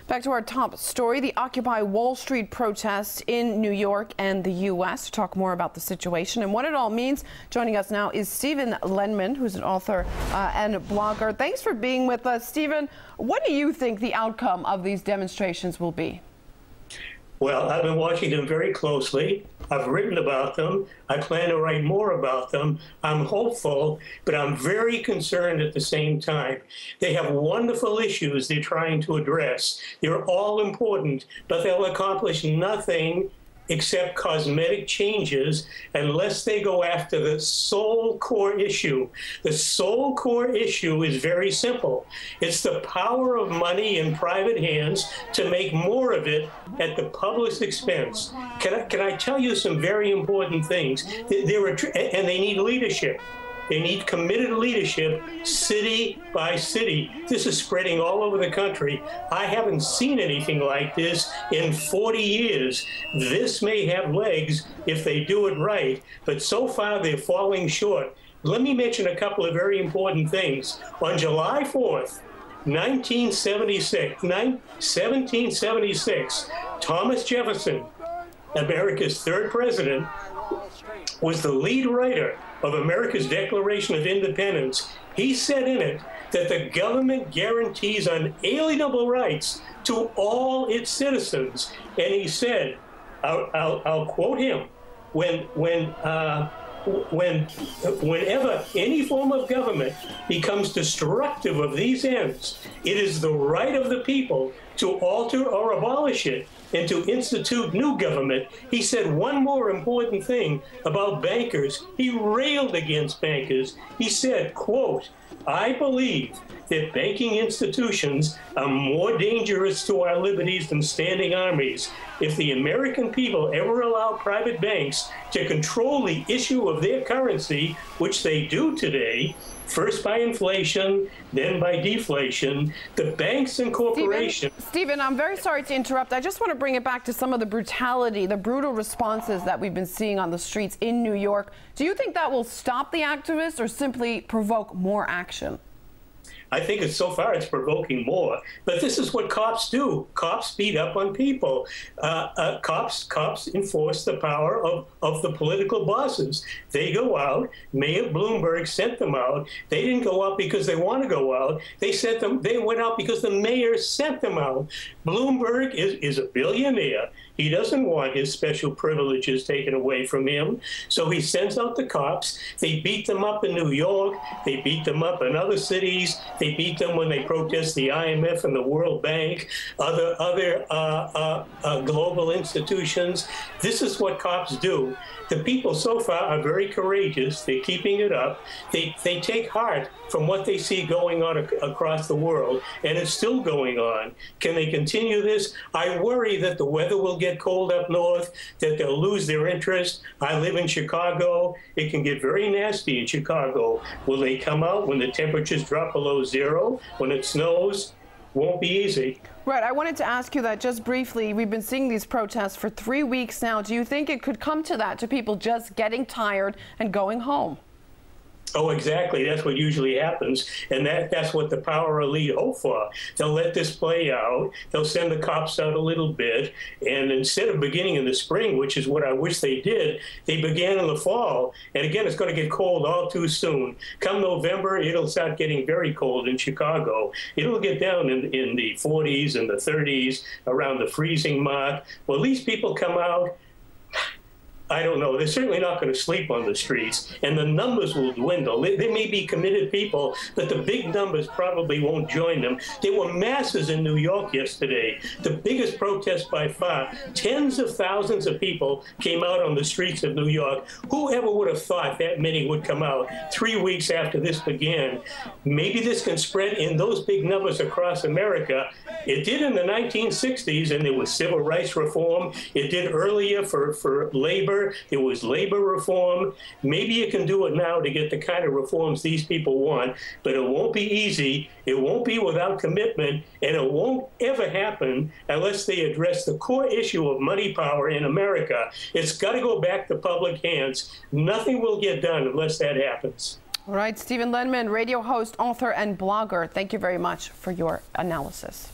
Back to our top story, the Occupy Wall Street protests in New York and the U.S. To talk more about the situation and what it all means, joining us now is Stephen Lendman, who's an author and a blogger. Thanks for being with us. Stephen, what do you think the outcome of these demonstrations will be? Well, I've been watching them very closely. I've written about them. I plan to write more about them. I'm hopeful, but I'm very concerned at the same time. They have wonderful issues they're trying to address. They're all important, but they'll accomplish nothing except cosmetic changes unless they go after the sole core issue. The sole core issue is very simple. It's the power of money in private hands to make more of it at the public's expense. Can I tell you some very important things? And they need leadership. They need committed leadership, city by city. This is spreading all over the country. I haven't seen anything like this in 40 years. This may have legs if they do it right, but so far they're falling short. Let me mention a couple of very important things. On July 4th, 1776, Thomas Jefferson, America's third president, was the lead writer of America's Declaration of Independence. He said in it that the government guarantees unalienable rights to all its citizens. And he said, I'll quote him, whenever any form of government becomes destructive of these ends, it is the right of the people to alter or abolish it and to institute new government. He said one more important thing about bankers. He railed against bankers. He said, quote, "I believe that banking institutions are more dangerous to our liberties than standing armies. If the American people ever allow private banks to control the issue of their currency, which they do today, first by inflation, then by deflation, the banks and corporations..." Stephen, I'm very sorry to interrupt. I just want to bring it back to some of the brutality, the brutal responses that we've been seeing on the streets in New York. Do you think that will stop the activists or simply provoke more action? I think so far it's provoking more. But this is what cops do. Cops beat up on people. Cops enforce the power of the political bosses. They go out. Mayor Bloomberg sent them out. They didn't go out because they want to go out. They went out because the mayor sent them out. Bloomberg is a billionaire. He doesn't want his special privileges taken away from him. So he sends out the cops. They beat them up in New York. They beat them up in other cities. They beat them when they protest the IMF and the World Bank, other global institutions. This is what cops do. The people so far are very courageous. They're keeping it up. They take heart from what they see going on across the world, and it's still going on. Can they continue this? I worry that the weather will get cold up north, that they'll lose their interest. I live in Chicago. It can get very nasty in Chicago. Will they come out when the temperatures drop below zero, when it snows? Won't be easy. Right. I wanted to ask you that just briefly. We've been seeing these protests for 3 weeks now. Do you think it could come to that, to people just getting tired and going home? Oh, exactly. That's what usually happens. And that's what the power elite hope for. They'll let this play out. They'll send the cops out a little bit. And instead of beginning in the spring, which is what I wish they did, they began in the fall. And again, it's going to get cold all too soon. Come November, it'll start getting very cold in Chicago. It'll get down in the 40s and the 30s, around the freezing mark. Well, at least people come out. I don't know. They're certainly not going to sleep on the streets, and the numbers will dwindle. They may be committed people, but the big numbers probably won't join them. There were masses in New York yesterday, the biggest protest by far. Tens of thousands of people came out on the streets of New York. Whoever would have thought that many would come out 3 weeks after this began? Maybe this can spread in those big numbers across America. It did in the 1960s, and there was civil rights reform. It did earlier for labor. There was labor reform. Maybe you can do it now to get the kind of reforms these people want, but it won't be easy. It won't be without commitment, and it won't ever happen unless they address the core issue of money power in America. It's got to go back to public hands. Nothing will get done unless that happens. All right, Stephen Lendman, radio host, author, and blogger, thank you very much for your analysis.